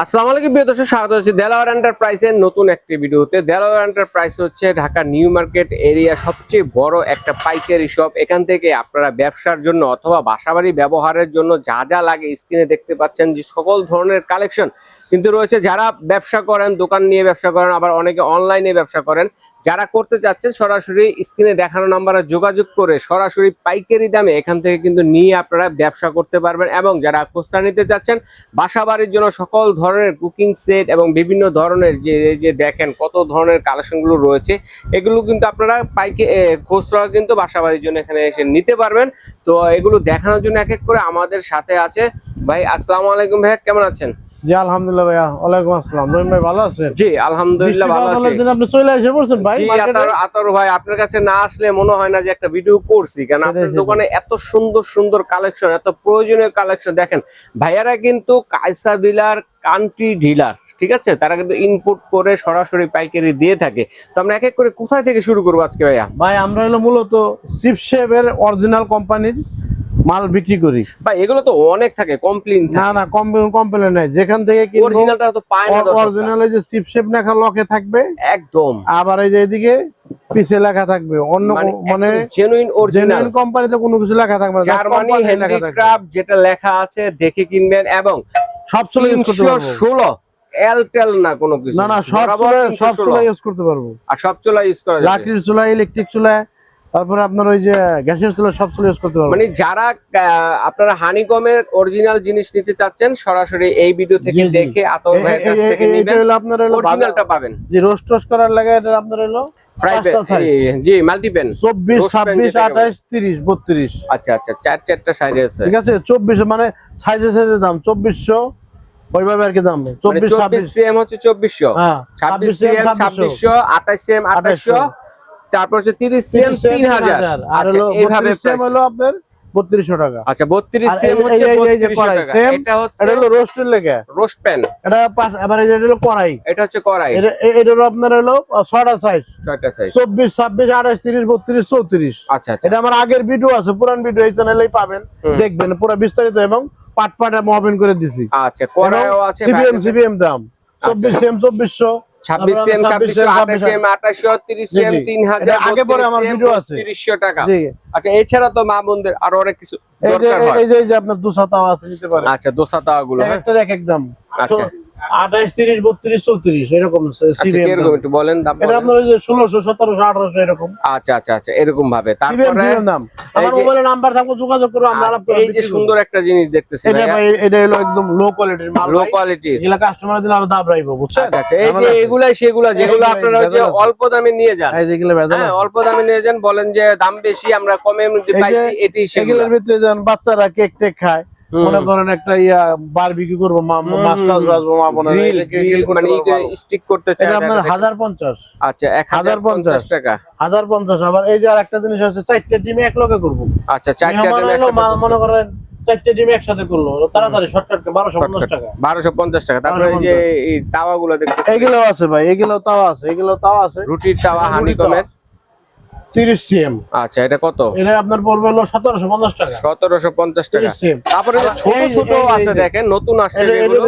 আসসালামু আলাইকুম প্রিয় দর্শক, স্বাগত হচ্ছে দেলাওয়ার এন্টারপ্রাইজের নতুন একটি ভিডিওতে। দেলাওয়ার এন্টারপ্রাইজ হচ্ছে ঢাকা নিউ মার্কেট এরিয়া সবচেয়ে বড় একটা পাইকারি শপ। এখান থেকে আপনারা ব্যবসার জন্য অথবা বাসাবাড়ি ব্যবহারের জন্য যা যা লাগে স্ক্রিনে দেখতে পাচ্ছেন যে সকল ধরনের কালেকশন কিন্তু রয়েছে। যারা ব্যবসা করেন, দোকান নিয়ে ব্যবসা করেন, আবার অনেকে অনলাইনে ব্যবসা করেন, যারা করতে চাচ্ছেন সরাসরি স্ক্রিনে দেখানো নাম্বারে যোগাযোগ করে সরাসরি পাইকারি দামে এখান থেকে কিন্তু নিয়ে আপনারা ব্যবসা করতে পারবেন। এবং যারা খুচরা নিতে চাচ্ছেন বাসাবাড়ির জন্য সকল ধরনের কুকিং সেট এবং বিভিন্ন ধরনের যে দেখেন কত ধরনের কালেকশনগুলো রয়েছে, এগুলো কিন্তু আপনারা খুচরা কিন্তু বাসাবাড়ির জন্য এখানে এসে নিতে পারবেন। তো এগুলো দেখানোর জন্য এক এক করে আমাদের সাথে আছে ভাই। আসসালামু আলাইকুম ভাই, কেমন আছেন? জি আলহামদুলিল্লাহ ভাইয়া। ওয়ালাইকুম আসসালাম। রহিম ভাই ভালো আছেন? জি আলহামদুলিল্লাহ ভালো আছি। আপনি চলে এসে পড়ছেন ভাই? জি আতর ভাই, আপনার কাছে না আসলে মনে হয় না যে একটা ভিডিও করছি, কারণ আপনার দোকানে এত সুন্দর সুন্দর কালেকশন, এত প্রয়োজনীয় কালেকশন। দেখেন ভাইয়ারা কিন্তু কায়সা বিলার কান্ট্রি ডিলার, ঠিক আছে? তারা কিন্তু ইনপুট করে সরাসরি পাইকারি দিয়ে থাকে। তো আমরা এক এক করে কোথায় থেকে শুরু করবো আজকে ভাইয়া? ভাই আমরা হলো মূলত চিপশেপের অরিজিনাল কোম্পানির মাল বিক্রি করি ভাই। এগুলো তো অনেক থাকে কমপ্লেইন, না কমপ্লেন নাই। যেখান থেকে কিনবো অরিজিনালটা তো পায় না। অরিজিনাল এই যে চিপশেপ লেখা লকে থাকবে একদম, আবার এই যে এদিকে পিছে লেখা থাকবে অন্য মানে জেনুইন অরিজিনাল কোম্পানিতে কোনো কিছু লেখা থাকবে না। জার্মানি হ্যান্ডিক্রাফট যেটা লেখা আছে দেখে কিনবেন। এবং সব চলে ইউজ করতে পারবো। 16 এলটেল না কোনো কিছু, না সব চুলা ইউজ করতে পারবো। আর সব চুলা ইউজ করা যাবে, লাকড়ির চুলা, ইলেকট্রিক চুলা, তারপরে আপনার ওই যে গ্যাসের চুলা, সব চুলা ইউজ করতে পারবো। মানে যারা আপনারা হানিকমের অরিজিনাল জিনিস নিতে চাচ্ছেন সরাসরি এই ভিডিও থেকে দেখে আতর ভাইয়ের কাছ থেকে নেবেন। এটা হলো আপনার হলো অরিজিনালটা পাবেন। যে রোস্ট করার লাগে এটা আপনার হলো জি মাল্টিপেন 24 26 28 30 32। আচ্ছা আচ্ছা, চারটা সাইজ আছে, ঠিক আছে? 24 মানে সাইজে দাম 2400 ওইভাবে আর কি দাম। 24 26 সিএম হচ্ছে 2400, হ্যাঁ 26 সিএম 2600, 28 সিএম 2800, তারপর হচ্ছে 30 সিএম 3000। আচ্ছা এইভাবে সিএম হলো আপনার 3200 টাকা। আচ্ছা 32 সিএম হচ্ছে 3200 টাকা। এটা হচ্ছে এটা হলো রোস্টের লাগে, রোস্ট প্যান। এটা আবার এটা হলো কড়াই, এটা হচ্ছে কড়াই। এটা হলো আপনার হলো 6টা সাইজ 24 26 28 30 32 34। আচ্ছা আচ্ছা, এটা আমার আগের ভিডিও আছে, পুরান ভিডিও এই চ্যানেলেই পাবেন, দেখবেন পুরো বিস্তারিত এবং পার্ট পার্টে মহাবিন করে দিছি। আচ্ছা কড়াইও আছে, সিবিএম দাম 24 সিএম 2400, 26 সিএম 2600, 28 সিএম 2800, 30 সিএম 3000, আগে পরে আমার ভিডিও আছে 3300 টাকা। আচ্ছা এছাড়া তো মা বোনদের আরো অনেক কিছু দরকার হয়। এই যে আপনার দোসা তাওয়া আছে, নিতে পারেন। আচ্ছা দোসা তাওয়া গুলো একটা এক দাম। আচ্ছা 28 30 32 34 এরকম সিবিএম এরকম একটু বলেন দাম। এটা আপনার ওই যে 1600 1700 1800 এরকম। আচ্ছা আচ্ছা আচ্ছা এরকম ভাবে। তারপরে দাম আমার মোবাইলে নাম্বার থাকো, যোগাযোগ করো, আমরা আলাপ করব। এই যে সুন্দর একটা জিনিস দেখতেছি এটা ভাই, এটা হলো একদম লো কোয়ালিটির মাল, লো কোয়ালিটি। এগুলা কাস্টমার দিলে আরো দাম রাখবো, বুঝছেন? আচ্ছা আচ্ছা, এই যে এগুলাই সেগুলা যেগুলো আপনারা ওই যে অল্প দামে নিয়ে যান, এই যেগুলো ভেজাল, হ্যাঁ অল্প দামে নিয়ে যান, বলেন যে দাম বেশি আমরা কমের মধ্যে পাইছি, এটি সেগুলোর ভিতরে যান বাচ্চারা কেক টেক খায়, মনে করেন একটা বারবিকিউ করবো, মাছ টাছ ভাজবো, মা বোনের মানে স্টিক করতে চাই, এটা আপনার 1050। আচ্ছা 1050 টাকা, 1050। আবার এই যে আরেকটা জিনিস আছে, 4টা ডিম এক লগে করবো। আচ্ছা 4টা ডিম মনে করেন 4টা ডিম একসাথে করলো, তাড়াতাড়ি শর্টকাট 1250 টাকা। 1250 টাকা। তারপরে এই যে এই তাওয়াগুলো দেখতেছেন, এগুলো আছে ভাই, এগুলো তাওয়া আছে, এগুলো তাওয়া আছে, রুটির তাওয়া হানিকমের 30 সিএম। আচ্ছা এটা কত? এটা আপনার পড়বে হলো 1750 টাকা। 1750 টাকা। তারপরে ছোট ছোট আছে দেখেন, নতুন আসছে যেগুলো,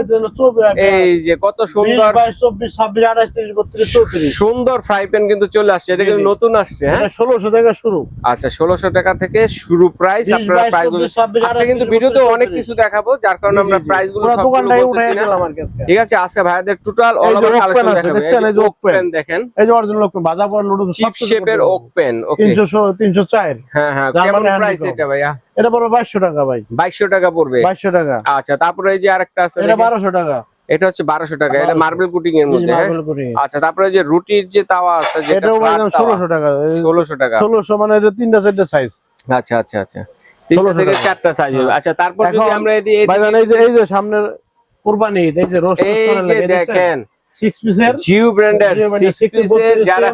এই যে কত সুন্দর 22 24 26 28 30 32 34 সুন্দর ফ্রাই প্যান কিন্তু চলে আসছে। এটা কিন্তু নতুন আসছে, হ্যাঁ 1600 টাকা শুরু। আচ্ছা 1600 টাকা থেকে শুরু প্রাইস। আপনারা প্রাইসগুলো আজকে কিন্তু ভিডিওতে অনেক কিছু দেখাবো, যার কারণে আমরা প্রাইসগুলো সবগুলো বলতেছি না, ঠিক আছে? আজকে ভাইদের টোটাল অল ওভার কালেকশন দেখাবো। এই যে ওক প্যান দেখেন, এই যে অরিজিনাল ওক প্যান, ভাজা পড়া লুডো চিপ শেপের ওক প্যান। ওকে 304। হ্যাঁ হ্যাঁ, কেমন প্রাইস এটা ভাইয়া? এটা পড়বে 2200 টাকা ভাই। 2200 টাকা পড়বে, 2200 টাকা। আচ্ছা তারপরে এই যে আরেকটা আছে, এটা 1200 টাকা। এটা হচ্ছে 1200 টাকা, এটা মার্বেল কুটিং এর মধ্যে, হ্যাঁ আচ্ছা। তারপরে এই যে রুটির যে তাওয়া আছে, যেটা এটাও 1600 টাকা। 1600 টাকা, 1600 মানে এটা 3টা 4টা সাইজ। আচ্ছা আচ্ছা আচ্ছা, 3টা থেকে 4টা সাইজ হবে। আচ্ছা তারপর যদি আমরা এই যে সামনের কুরবানি, এই যে রোস্ট করার লাগে দেখেন 6 পিসের জিও ব্র্যান্ডের 6 পিসের, যারা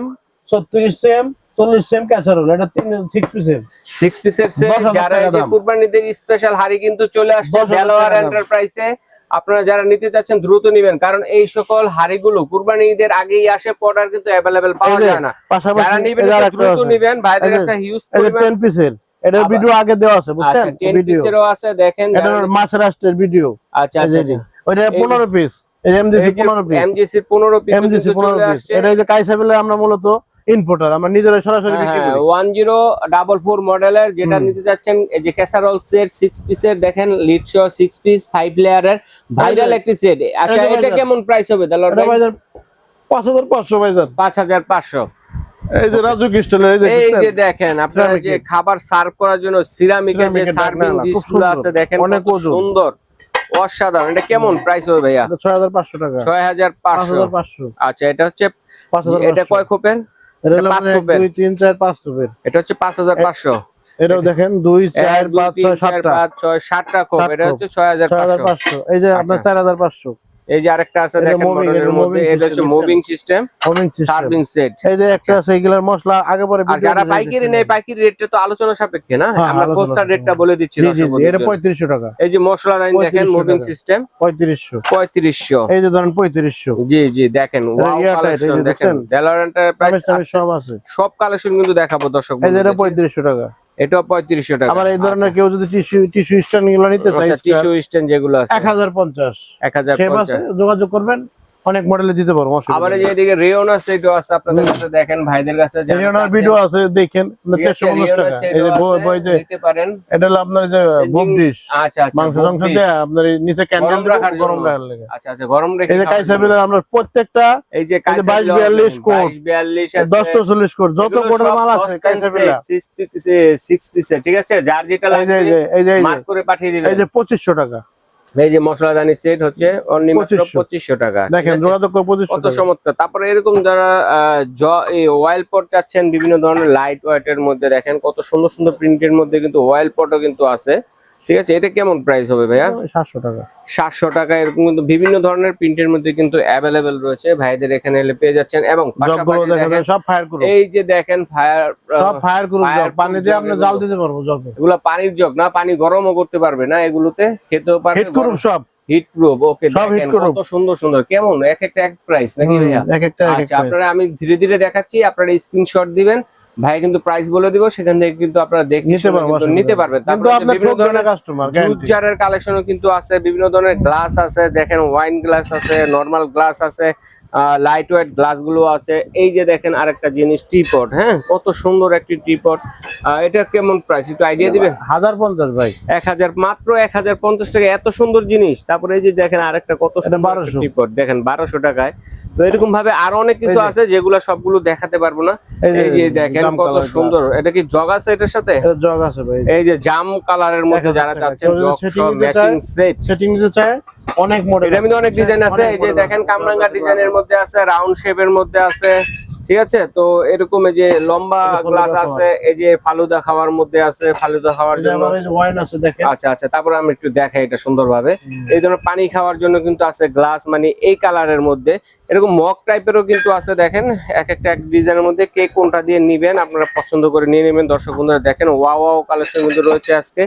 36 সিএম 40 সিএম ক্যাসারোল, এটা 6 পিসের সেট, যারা এই কুরবানিদের স্পেশাল হাড়ি কিন্তু চলে আসছে দেলোয়ার এন্টারপ্রাইজে। আপনারা যারা নিতে চাচ্ছেন দ্রুত নেবেন, কারণ এই সকল হাড়িগুলো কুরবানি ঈদের আগেই আসে, পড়ার কিন্তু अवेलेबल পাওয়া যায় না। যারা নেবেন দ্রুত নেবেন, ভাইদের কাছে হিউজ পরিমাণ 10 পিসের। এটা ভিডিও আগে দেওয়া আছে, বুঝছেন? আচ্ছা 10 পিসেরও আছে, দেখেন এটা মাছ রাষ্ট্রের ভিডিও। আচ্ছা আচ্ছা আচ্ছা, ওইটা 15 পিস, এই MGC 15 piece, MGC 15 piece MGC কিন্তু 15 চলে পিস। আসছে। এটা এই যে কাইসাবেলে আমরা মূলত ইম্পোর্টার, আমরা নিজেরা সরাসরি বিক্রি করি। 1044 মডেলের যেটা নিতে যাচ্ছেন, এই যে ক্যাসারোল সেট 6 পিসের দেখেন, লিড সহ 6 পিস 5 লেয়ারের ভাইরাল একটি সেট। আচ্ছা এটা কেমন প্রাইস হবে দালাল এটা ভাই? ভাইজান 5500 ভাইজান। 5500। এই যে রাজু ক্রিস্টালের এই যে দেখেন আপনারা যে খাবার সার্ভ করার জন্য সিরামিকের যে সার্ভিং ডিশগুলো আছে দেখেন, অনেক কত সুন্দর, অসাধারণ। এটা কেমন প্রাইস হবে ভাইয়া? 6500 টাকা। 6500। আচ্ছা এটা হচ্ছে 5500। এটা কয় খোপের? এটা এটা 5 5 খোপের। 2 3 4 5 খোপের। এটা হচ্ছে 5500। এটাও দেখেন 2 4 5 6 7 টা 5 6 7টা খোপ। এটা হচ্ছে 6500। 6500। এই যে আপনার 4500। এই যে আরেকটা আছে এটা দেখেন moving, মডেলের এটা মধ্যে, moving এটা হচ্ছে system, moving system homing system. Serving set. এই যে একটা আছে এগুলার মশলা আগে পরে আর যারা পাইকারি নেয়, পাইকারি রেটটা তো আলোচনা সাপেক্ষে না, হ্যাঁ, আমরা আলোচনা খুচরা রেটটা বলে দিচ্ছি জি জি দর্শক জি, এটা বন্ধুদের। 3500 টাকা। এই যে মশলা লাইন দেখেন, 3500 মুভিং টাকা। সিস্টেম 3500। 3500। এই যে ধরেন 3500। জি জি দেখেন, ওয়াও ইয়ারটাইট, কালেকশন এই যে দেখেন, দেখছেন? ডেলার এন্টারপ্রাইজ সব আছে। সব কালেকশন কিন্তু দেখাবো দর্শক এই যে এটা বন্ধুদের। 3500 টাকা। এটাও 3500 টাকা। আবার এই ধরনের কেউ যদি টিস্যু স্ট্যান্ড গুলো নিতে চায়, আচ্ছা টিস্যু স্ট্যান্ড যেগুলো আছে 1050। সেভ 1050। আছে, যোগাযোগ করবেন, অনেক মডেলে দিতে পারবো। আবার এই যে এদিকে রেওন আছে, এটা আছে আপনাদের কাছে দেখেন, ভাইদের কাছে যারা রিওনার চাচ্ছেন, ভিডিও আছে, দেখেন ঠিক আছে, 1350 রেওন টাকা। আছে, এই যে এটাও বই আছে, যে নিতে পারেন। এটা হলো আপনার যে বব ডিশ, আচ্ছা আচ্ছা, মাংস বব টাংস ডিশ। দিয়ে আপনার এই নিচে ক্যান্ডেল গরম রাখার গরম জন্য। রাখার লাগে। আচ্ছা আচ্ছা, গরম রেখে এই যে খাওয়ার কাইসাবেলে জন্য। আমরা প্রত্যেকটা এই যে 22 42 কোট, 42 আছে, 10 40 কোট, যত এগুলো কোটের সব মাল আছে suspense কাইসাবেলে। set, 6 পিসের, ঠিক আছে, যার যেটা এই যে লাগবে এই যে এই যে মার্ক করে পাঠিয়ে দিবেন। এই যে 2500 টাকা। এই যে মশলাদানি সেট হচ্ছে অনলি মাত্র 2500 টাকা। দেখেন ঠিক আছে? যোগাযোগ করে 2500 কত টাকা। চমৎকার। তারপরে এরকম যারা অয়েল পট চাচ্ছেন, বিভিন্ন ধরনের লাইট ওয়েটের মধ্যে দেখেন কত সুন্দর সুন্দর প্রিন্টের মধ্যে কিন্তু অয়েল পটও কিন্তু আছে। ঠিক আছে, এটা কেমন প্রাইস হবে ভাইয়া? 700 টাকা। 700 টাকা। এরকম কিন্তু বিভিন্ন ধরনের প্রিন্টের মধ্যে কিন্তু অ্যাভেলেবেল রয়েছে, ভাইদের এখানে এলে পেয়ে যাচ্ছেন। এবং পাশাপাশি জগগুলো দেখেন দেখেন সব ফায়ার করুন, এই যে দেখেন ফায়ার, সব ফায়ার করুন, fire পানি proof দিয়ে jug আপনি এগুলো। জাল দিতে পারবো জগে। এগুলো পানির জগ না, পানি গরমও করতে পারবে না, এগুলোতে খেতেও পারবে, হিট করুন সব, হিট প্রুফ। ওকে, সব দেখেন heat proof। কত সুন্দর সুন্দর, কেমন এক একটা এক প্রাইস নাকি ভাইয়া? এক একটা এক আচ্ছা একটা আপনারা, আমি ধীরে ধীরে দেখাচ্ছি, আপনারা স্ক্রিনশট দিবেন, ভাই কিন্তু প্রাইস বলে দিব, সেখান থেকে কিন্তু আপনারা দেখে নিতে পারবো, নিতে পারবেন। কিন্তু তারপরে আপনার বিভিন্ন ধরনের কাস্টমার জুস জারের কালেকশনও কিন্তু আছে, বিভিন্ন ধরনের গ্লাস আছে, দেখেন ওয়াইন গ্লাস আছে, নরমাল গ্লাস আছে, লাইট ওয়েট গ্লাস গুলো আছে। এই যে দেখেন আরেকটা জিনিস, টিপট। হ্যাঁ, কত সুন্দর একটি টিপট। এটা কেমন প্রাইস একটু আইডিয়া দিবেন? 1050 ভাই। 1000, মাত্র 1050 টাকা, এত সুন্দর জিনিস। তারপরে এই যে দেখেন আরেকটা কত সুন্দর 1200 টিপট, দেখেন 1200 টাকায়। তো এরকম ভাবে আরো অনেক কিছু আছে যেগুলো সবগুলো দেখাতে পারবো না। এই যে দেখেন জাম কত কালার সুন্দর, এটা কি জগ আছে এটার সাথে? এটা জগ আছে ভাই। এই যে জাম কালারের মধ্যে 1000 যারা টাকা। চাচ্ছেন কেউ যদি জগ setting সহ নিতে ম্যাচিং চায়, সেট, সেটিং নিতে চায়, অনেক মডেল, এটার মধ্যে অনেক ডিজাইন আছে। এই যে দেখেন কামরাঙ্গা ডিজাইনের মধ্যে আছে, রাউন্ড শেপের মধ্যে আছে, ঠিক আছে। তো এরকম এই যে লম্বা গ্লাস আছে, এই যে ফালুদা খাওয়ার মধ্যে আছে, ফালুদা খাওয়ার জন্য। ওয়াইন আছে দেখেন। আচ্ছা আচ্ছা, তারপরে আমি একটু দেখাই এটা সুন্দরভাবে। এই ধরনের পানি খাওয়ার জন্য কিন্তু আছে গ্লাস, মানে এই কালারের মধ্যে। এরকম মগ টাইপেরও কিন্তু আছে, দেখেন এক একটা এক ডিজাইনের মধ্যে, কে কোনটা দিয়ে নিবেন আপনারা পছন্দ করে নিয়ে নেবেন। দর্শক বন্ধুরা দেখেন, ওয়াও ওয়াও কালেকশন কিন্তু রয়েছে আজকে।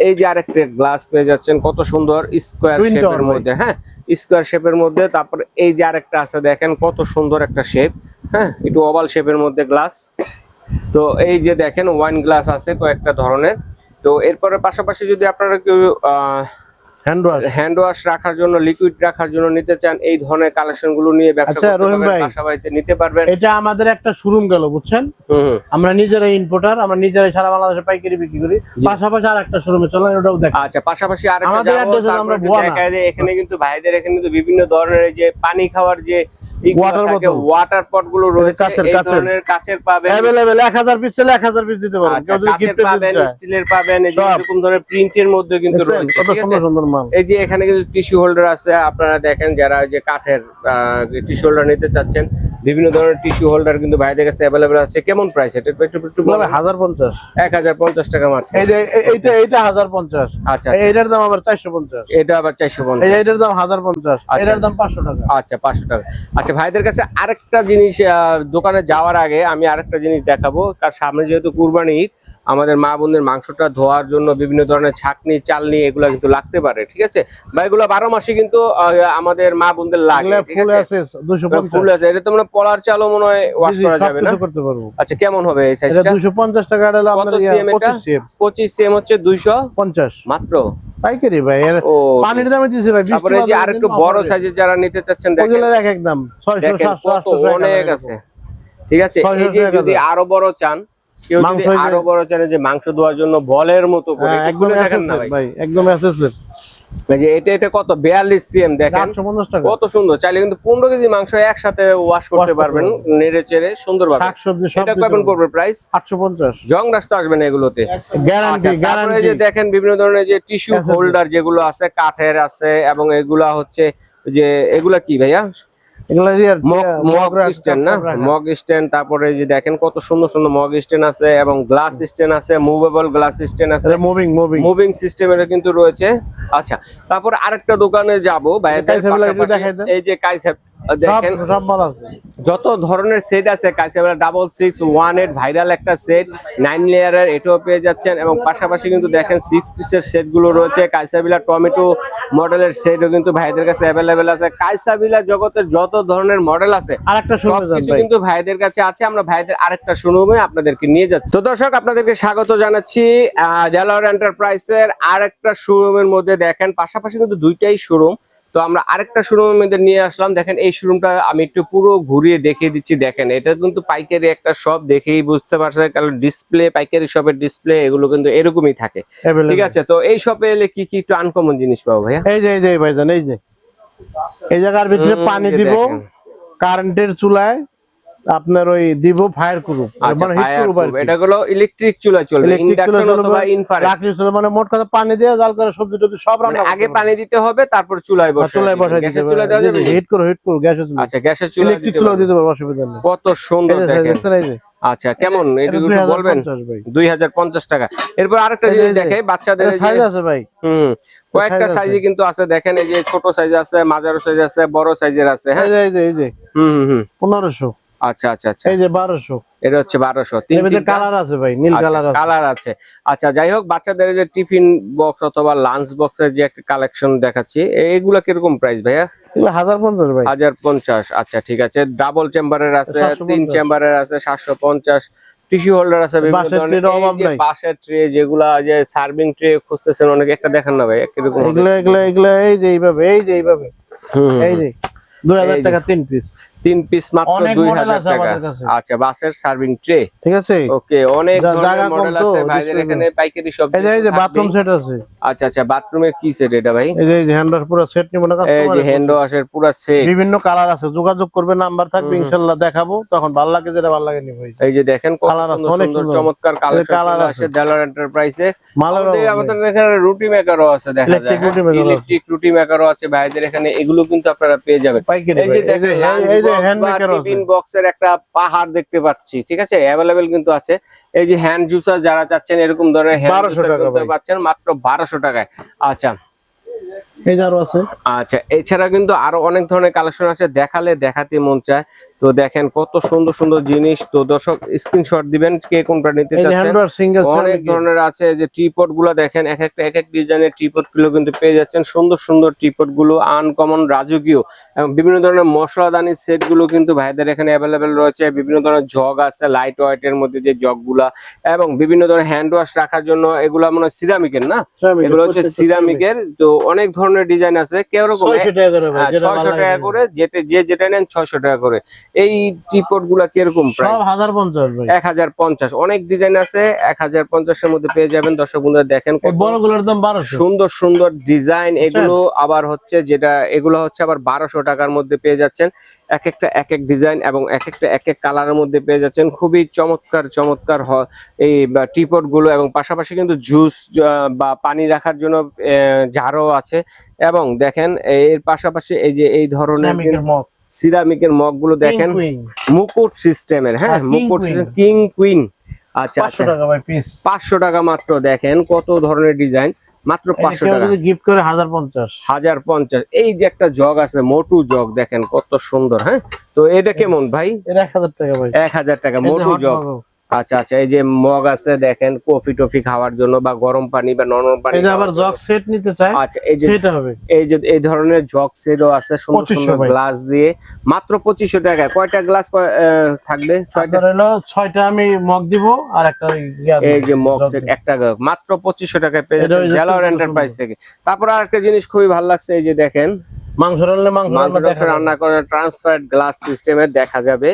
এই যে আরেকটা গ্লাস পেয়ে যাচ্ছেন, কত সুন্দর স্কোয়ার Twin শেপের tower মধ্যে। হ্যাঁ, স্কোয়ার শেপের মধ্যে। তারপর এই যে আরেকটা আছে দেখেন, কত সুন্দর একটা শেপ। হ্যাঁ, একটু ওভাল শেপের মধ্যে গ্লাস। তো এই যে দেখেন ওয়াইন গ্লাস আছে কয়েকটা ধরনের। তো এরপরে পাশাপাশি যদি আপনারা কেউ হ্যান্ড ওয়াশ রাখার জন্য, লিকুইড রাখার জন্য নিতে চান, এই ধরনের কালেকশন গুলো নিয়ে ব্যবসা আচ্ছা, করতে রহিম পারবেন, ভাই, বাসা বাড়িতে নিতে পারবেন। এটা আমাদের একটা শোরুম গেল, বুঝছেন? আমরা নিজেরাই ইম্পোর্টার, আমরা নিজেরাই সারা বাংলাদেশে পাইকারি বিক্রি করি। পাশাপাশি আরেকটা শোরুমে চলেন, ওটাও দেখেন। আচ্ছা, পাশাপাশি আরেকটা আমাদের যাবো, address তারপরে আমরা একটু ভুয়া না। দেখাই দিই, এখানে কিন্তু ভাইদের এখানে কিন্তু বিভিন্ন ধরনের এই যে পানি খাওয়ার যে Water bottle। ওয়াটার পট গুলো রয়েছে, কাচের, এই কাচের। ধরনের কাচের পাবেন, अवेलेबल 1000 পিস চলে 1000 পিস দিতে পারবেন। আচ্ছা, কেউ যদি কাচের গিফট পাবেন, দিতে চায়, স্টিলের পাবেন, এই যে সব। এরকম ধরনের প্রিন্টের মধ্যে কিন্তু দেখছেন রয়েছে, কত ঠিক আছে। সুন্দর সুন্দর মাল। এই যে এখানে কিন্তু টিস্যু হোল্ডার আছে, আপনারা দেখেন যারা যে কাঠের টিস্যু হোল্ডার নিতে চাচ্ছেন, বিভিন্ন ধরনের টিস্যু হোল্ডার কিন্তু ভাইদের কাছে অ্যাভেলেবল আছে। কেমন প্রাইস এটা একটু বলেন? 1050। 1050 টাকা মাত্র। এই যে এইটা 1050। আচ্ছা, এইটার দাম আবার 450। এটা আবার 450। এইটার দাম 1050। এটার দাম 500 টাকা। আচ্ছা, 500 টাকা। আচ্ছা, ভাইদের কাছে আরেকটা জিনিস, দোকানে যাওয়ার আগে আমি আরেকটা জিনিস দেখাবো। কারণ সামনে যেহেতু কুরবানি ঈদ, আমাদের মা বোনদের মাংসটা ধোয়ার জন্য বিভিন্ন ধরনের ছাকনি, চালনি এগুলো কিন্তু লাগতে পারে, ঠিক আছে ভাই। এগুলো 12 মাসে কিন্তু আমাদের মা বোনদের লাগে, ঠিক ফুল আছে। আছে 250। ফুল আছে, এটা তো মানে পলার চালও মনে হয় ওয়াশ করা যাবে না? করতে পারবো। আচ্ছা, কেমন হবে এই এটা সাইজটা? 250 টাকা হলো কত আপনার সিএম এটা? 25 সিএম। 25 সিএম হচ্ছে 250 50 মাত্র। পাইকারি ভাই, এর ও পানির দামে দিছে ভাই 20 তারপরে এই যে আরেকটু বড় সাইজের যারা নিতে চাচ্ছেন দেখেন ওগুলো এক এক দাম 600 দেখেন 700 কত 800 অনেক আছে। ঠিক আছে, এই যে যদি আরো বড় চান, কেউ যদি মাংস আরো বড় চান যে মাংস ধোয়ার জন্য বলের মতো করে একদম দেখেন না ভাই, একদম এসএসএফ। এই যে এটা কত 42 সিএম দেখেন 850 টাকা। কত সুন্দর, চাইলে কিন্তু 15 কেজি মাংস একসাথে ওয়াশ করতে পারবেন নেড়ে চেড়ে সুন্দরভাবে। শাকসবজি সব এটা কেমন পড়বে প্রাইস? 850। জং রাস্তা আসবে না এগুলোতে, গ্যারান্টি তারপরে গ্যারান্টি। যে দেখেন বিভিন্ন ধরনের যে টিস্যু হোল্ডার যেগুলো আছে কাঠের আছে, এবং এগুলা হচ্ছে যে এগুলা কি ভাইয়া? এগুলা মগ স্ট্যান্ড না, মগ স্ট্যান্ড। তারপরে যে দেখেন কত সুন্দর সুন্দর মগ স্ট্যান্ড আছে এবং গ্লাস স্ট্যান্ড আছে, মুভেবল গ্লাস স্ট্যান্ড আছে, মুভিং সিস্টেমের কিন্তু রয়েছে। আচ্ছা, তারপর আরেকটা দোকানে যাব ভাইয়াদের পাশাপাশি, এই যে কাইসেপ দেখেন সব মাল আছে, যত ধরনের সেট আছে কাইসেবেলা 6618 ভাইরাল একটা সেট 9 লেয়ারের, এটাও পেয়ে যাচ্ছেন। এবং পাশাপাশি কিন্তু দেখেন 6 পিসের সেট গুলো রয়েছে। কাইসাবিলা টমেটো মডেলের সেটও কিন্তু ভাইদের কাছে অ্যাভেলেবেল আছে। কাইসাবিলা জগতের যত ধরনের মডেল আছে আরেকটা সবকিছু কিন্তু ভাইদের কাছে আছে। আমরা ভাইদের আরেকটা শোরুমে আপনাদেরকে নিয়ে যাচ্ছি। তো দর্শক, আপনাদেরকে স্বাগত জানাচ্ছি দেলোয়ার এন্টারপ্রাইজের আরেকটা শোরুমের মধ্যে। দেখেন পাশাপাশি কিন্তু দুইটাই শোরুম, তো আমরা আরেকটা শোরুমের মধ্যে নিয়ে আসলাম। দেখেন এই শোরুমটা আমি একটু পুরো ঘুরিয়ে দেখিয়ে দিচ্ছি। দেখেন এটা কিন্তু পাইকারি একটা শপ, দেখেই বুঝতে পারছেন, কারণ ডিসপ্লে পাইকারি শপের ডিসপ্লে এগুলো কিন্তু এরকমই থাকে। ঠিক আছে, তো এই শপে এলে কি কি একটু আনকমন জিনিস পাবো ভাইয়া? এই যে ভাইজান, এই জায়গার ভিতরে পানি দিব, কারেন্টের চুলায় আপনার ওই দিব ফায়ার প্রুফ, মানে হিট প্রুফ। এটা হলো ইলেকট্রিক চুলায় চলবে, ইন্ডাকশন অথবা ইনফ্রারেড। মানে মোট কথা পানি দিয়ে জাল করে সবজি টবজি সব রান্না আগে পানি দিতে হবে, তারপর চুলায় বসাতে হবে। গ্যাসের চুলায় দেওয়া যাবে? হিট করো গ্যাসের চুলা। আচ্ছা, গ্যাসের চুলা ইলেকট্রিক চুলা দিতে পারবো, অসুবিধা নেই। কত সুন্দর দেখেন। আচ্ছা, কেমন এটা একটু বলবেন? 2050 টাকা। এরপর আরেকটা জিনিস দেখাই, বাচ্চাদের সাইজ আছে ভাই। কয়েকটা সাইজে কিন্তু আছে। দেখেন এই যে ছোট সাইজ আছে, মাঝারো সাইজ আছে, বড় সাইজের আছে। হ্যাঁ, এই যে 1500। আচ্ছা আচ্ছা আচ্ছা, এই যে 1200। এটা হচ্ছে 1200। তিনটা কালার আছে ভাই, নীল কালার আছে, কালার আছে। আচ্ছা, যাই হোক, বাচ্চাদের যে টিফিন বক্স অথবা লাঞ্চ বক্সের যে একটা কালেকশন দেখাচ্ছি, এইগুলা কিরকম প্রাইস ভাইয়া? 1050 ভাই। 1050। আচ্ছা, ঠিক আছে। ডাবল চেম্বারের আছে, 3 চেম্বারের আছে 750। টিস্যু হোল্ডার আছে বিভিন্ন ধরনের। এই যে বাঁশের ট্রে যেগুলা, যে সার্ভিং ট্রে খুঁজতেছেন অনেকে, একটা দেখান না ভাই কিরকম? এগুলা এই যে এইভাবে, এই যে 2000 টাকা 3 পিস। 3 পিস মাত্র 2000 টাকা। আচ্ছা, বাসের সার্ভিং ট্রে, ঠিক আছে। ওকে, অনেক ধরনের মডেল আছে ভাইদের এখানে পাইকারি সব। এই যে বাথরুম সেট আছে। আচ্ছা আচ্ছা, বাথরুমের কি সেট এটা ভাই? এই যে হ্যান্ড ওয়াশ পুরো সেট নিব না কাস্টমার। এই যে হ্যান্ড ওয়াশের পুরো সেট, বিভিন্ন কালার আছে, যোগাযোগ করবে, নাম্বার থাকবে, ইনশাআল্লাহ দেখাবো, তখন ভালো লাগে যেটা ভালো লাগে নিব। এই যে দেখেন কত সুন্দর চমৎকার কালেকশন আছে দেলোয়ার এন্টারপ্রাইজে। আমাদের এখানে রুটি মেকারও আছে, দেখা যায় ইলেকট্রিক রুটি মেকারও আছে ভাইদের এখানে। এগুলো কিন্তু আপনারা পেয়ে যাবেন। এই যে দেখেন টিফিন বক্সের একটা পাহাড় দেখতে পাচ্ছি, ঠিক আছে, অ্যাভেলেবেল কিন্তু আছে। এই যে হ্যান্ড জুসার যারা চাচ্ছেন, এরকম ধরনের হ্যান্ড জুসার করতে পাচ্ছেন মাত্র 1200 টাকায়। আচ্ছা, এই যে আরো আছে। আচ্ছা, এছাড়া কিন্তু আরো অনেক ধরনের কালেকশন আছে, দেখালে দেখাতে মন চায়। তো দেখেন কত সুন্দর সুন্দর জিনিস। তো দর্শক স্ক্রিনশট দিবেন কে কোনটা নিতে চাচ্ছেন। অনেক ধরনের আছে। যে ট্রিপড গুলো দেখেন, এক এক ডিজাইনের ট্রিপড গুলো কিন্তু পেয়ে যাচ্ছেন। সুন্দর সুন্দর ট্রিপড গুলো আনকমন, রাজকীয়, এবং বিভিন্ন ধরনের মশলাদানির সেট গুলো কিন্তু ভাইদের এখানে অ্যাভেলেবেল রয়েছে। বিভিন্ন ধরনের জগ আছে, লাইট ওয়েট এর মধ্যে যে জগ গুলা, এবং বিভিন্ন ধরনের হ্যান্ড ওয়াশ রাখার জন্য। এগুলা মনে হয় সিরামিকের না, এগুলো হচ্ছে সিরামিকের। তো অনেক ধরনের ডিজাইন আছে। কেউ রকম 600 টাকা করে, যেটা নেন 600 টাকা করে। এই ট্রিপড গুলা কিরকম প্রাইস? 1050। অনেক ডিজাইন আছে, 1050 এর মধ্যে পেয়ে যাবেন। দর্শক বন্ধুরা দেখেন বড়গুলোর দাম 1200। সুন্দর সুন্দর ডিজাইন এগুলো। আবার হচ্ছে যেটা এগুলো হচ্ছে আবার 1200 টাকার মধ্যে পেয়ে যাচ্ছেন। এক একটা এক এক ডিজাইন এবং এক একটা এক এক কালারের মধ্যে পেয়ে যাচ্ছেন। খুবই চমৎকার চমৎকার এই ট্রিপড গুলো। এবং পাশাপাশি কিন্তু জুস বা পানি রাখার জন্য ঝাড়ও আছে। এবং দেখেন এর পাশাপাশি এই যে এই ধরনের সিরামিকের মগ গুলো দেখেন, মুকুট সিস্টেমের। হ্যাঁ, মুকুট সিস্টেম, কিং কুইন। আচ্ছা, 500 টাকা মাত্র। দেখেন কত ধরনের ডিজাইন, মাত্র 500 টাকা। গিফট করে 1050। এই যে একটা জগ আছে, মোটু জগ, দেখেন কত সুন্দর। হ্যাঁ, তো এটা কেমন ভাই? এটা 1000 টাকা ভাই। 1000 টাকা মোটু জগ। আচ্ছা আচ্ছা, এই যে মগ আছে দেখেন কফি টফি খাওয়ার জন্য বা গরম পানি বা নরম পানি। এই যে আবার জগ সেট নিতে চাই, আচ্ছা, এই যে সেটা হবে। এই যে এই ধরনের জগ সেটও আছে সুন্দর 2500 সুন্দর ভাই। গ্লাস দিয়ে মাত্র 2500 টাকায়। কয়টা গ্লাস থাকবে? 6টা। আপনার হলো 6টা আমি মগ দিব আর একটা এই যে মগ সেট একটা মাত্র 2500 টাকায় পেয়ে যাচ্ছেন দেলোয়ার এন্টারপ্রাইজ থেকে। তারপর আরেকটা জিনিস খুবই ভালো লাগছে, এই যে দেখেন মাংস রান্না মাংস রান্না করে ট্রান্সপারেন্ট গ্লাস সিস্টেমের দেখা যাবে,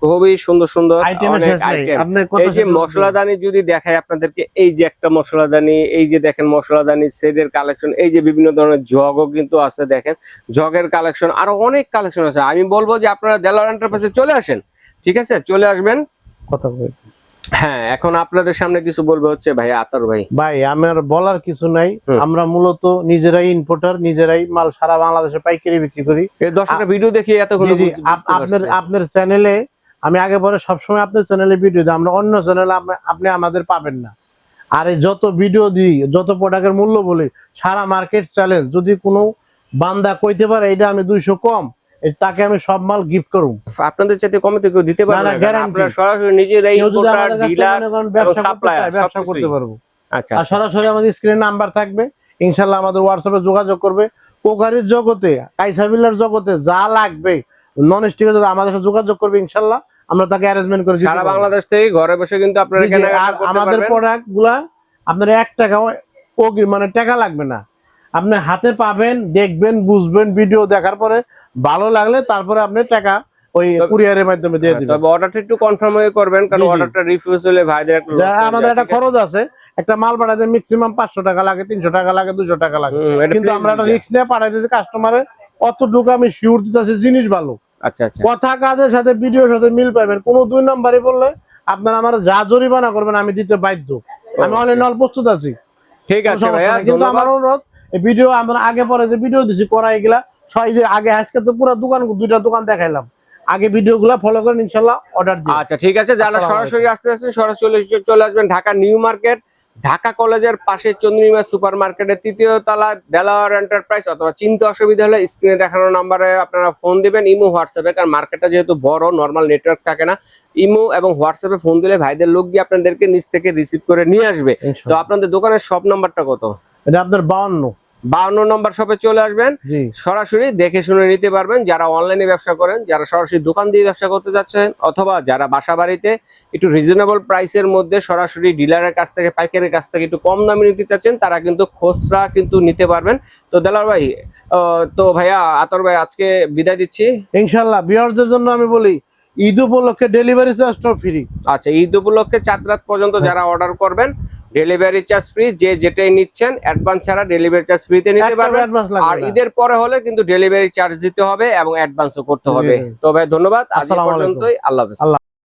খুবই সুন্দর সুন্দর অনেক আইটেম। এই যে মশলাদানি যদি দেখাই আপনাদেরকে, এই যে একটা মশলাদানি, এই যে দেখেন মশলাদানি সেটের কালেকশন, এই যে বিভিন্ন ধরনের জগও কিন্তু আছে, দেখেন জগের কালেকশন, আরো অনেক কালেকশন আছে। আমি বলবো যে আপনারা দেলোয়ার এন্টারপ্রাইজে চলে আসেন, ঠিক আছে, চলে আসবেন। কথা বলি। হ্যাঁ, এখন আপনাদের সামনে কিছু বলবে হচ্ছে ভাই আতর ভাই। ভাই আমার বলার কিছু নাই, আমরা মূলত নিজেরাই ইম্পোর্টার, নিজেরাই মাল সারা বাংলাদেশে পাইকারি বিক্রি করি। এই দর্শকরা ভিডিও দেখি এতগুলো আপনার চ্যানেলে আমি আগে পরে সবসময় আপনার চ্যানেলে ভিডিও দিই, আমরা অন্য চ্যানেলে আপনি আমাদের পাবেন না। আর এই যত ভিডিও দিই, যত প্রোডাক্টের মূল্য বলি, সারা মার্কেট চ্যালেঞ্জ, যদি কোনো বান্দা কইতে পারে এটা আমি 200 কম, তাকে আমি সব মাল গিফট করব। আপনাদের চাইতে কমে তো কেউ দিতে পারবে না, আপনারা সরাসরি নিজেরাই ইম্পোর্টার, ডিলার এবং সাপ্লায়ার ব্যবসা করতে পারবো। আচ্ছা, আর সরাসরি আমাদের স্ক্রিনে নাম্বার থাকবে, ইনশাআল্লাহ আমাদের হোয়াটসঅ্যাপে যোগাযোগ করবে। কোকারির জগতে, কাইসাবিলার জগতে যা লাগবে নন স্টিকের জগতে আমাদের সাথে যোগাযোগ করবে, ইনশাআল্লাহ আমরা তাকে অ্যারেঞ্জমেন্ট করে দিতে পারবো। সারা বাংলাদেশ থেকে ঘরে বসে কিন্তু আপনারা কেনাকাটা করতে পারবেন। আমাদের প্রোডাক্টগুলা আপনার 1 টাকাও মানে টাকা লাগবে না, আপনি হাতে পাবেন, দেখবেন, বুঝবেন, ভিডিও দেখার পরে ভালো লাগলে তারপরে আপনি টাকা ওই কুরিয়ারের মাধ্যমে দিয়ে দিবেন। তবে অর্ডারটা একটু কনফার্ম হয়ে করবেন, কারণ অর্ডারটা রিফিউজ হলে ভাইদের একটা লস। আমাদের একটা খরচ আছে, একটা মাল পাঠাতে ম্যাক্সিমাম 500 টাকা লাগে, 300 টাকা লাগে, 200 টাকা লাগে, কিন্তু আমরা একটা রিস্ক নিয়ে পাঠাই দিতে কাস্টমারের, অতটুকু আমি শিওর দিতেছি জিনিস ভালো। আচ্ছা আচ্ছা, কথা কাজের সাথে ভিডিওর সাথে মিল পাবেন। কোনো 2 নম্বরে বললে আপনারা আমার যা জরিমানা করবেন আমি দিতে বাধ্য, আমি অনলাইন প্রস্তুত আছি। ঠিক আছে ভাইয়া, কিন্তু আমার অনুরোধ, এই ভিডিও আমরা আগে পরে যে ভিডিও দিছি করাই গেলা ছয়, যে আগে আজকে তো পুরো দোকান 2টা দোকান দেখাইলাম, আগে ভিডিওগুলো ফলো করেন, ইনশাআল্লাহ অর্ডার দিন। আচ্ছা ঠিক আছে, যারা সরাসরি আসতে সরাসরি চলে আসবেন ঢাকা নিউ মার্কেট, ঢাকা কলেজের পাশে চন্দ্রিমা সুপার মার্কেটের 3য় তলা দেলোয়ার এন্টারপ্রাইজ, অথবা চিন্তা অসুবিধা হলে স্ক্রিনে দেখানো নাম্বারে আপনারা ফোন দিবেন, ইমো হোয়াটসঅ্যাপে, কারণ মার্কেটটা যেহেতু বড়, নরমাল নেটওয়ার্ক থাকে না, ইমো এবং হোয়াটসঅ্যাপে ফোন দিলে ভাইদের লোক গিয়ে আপনাদেরকে নিচ থেকে রিসিভ করে নিয়ে আসবে। তো আপনাদের দোকানের শপ নাম্বারটা কত? এটা আপনার 52 নম্বর শপে চলে আসবেন, সরাসরি দেখে শুনে নিতে পারবেন। যারা অনলাইনে ব্যবসা করেন, যারা সরাসরি দোকান দিয়ে ব্যবসা করতে যাচ্ছেন, অথবা যারা বাসা বাড়িতে একটু রিজনেবল প্রাইসের মধ্যে সরাসরি ডিলারের কাছ থেকে, পাইকারের কাছ থেকে একটু কম দামে নিতে চাচ্ছেন, তারা কিন্তু খুচরা কিন্তু নিতে পারবেন। তো দেলোয়ার ভাই, তো ভাইয়া আতর ভাই, আজকে বিদায় দিচ্ছি। ইনশাআল্লাহ ভিউয়ারদের জন্য আমি বলি, ঈদ উপলক্ষে ডেলিভারি চার্জটা ফ্রি। আচ্ছা, ঈদ উপলক্ষে 4 রাত পর্যন্ত যারা অর্ডার করবেন, ডেলিভারি চার্জ ফ্রি, যে যেটাই নিচ্ছেন অ্যাডভান্স ছাড়া ডেলিভারি চার্জ ফ্রিতে নিতে পারবেন। আর ঈদের পরে হলে কিন্তু ডেলিভারি চার্জ দিতে হবে এবং অ্যাডভান্সও করতে হবে। তো ভাই ধন্যবাদ, আজ এই পর্যন্তই, আল্লাহ হাফেজ।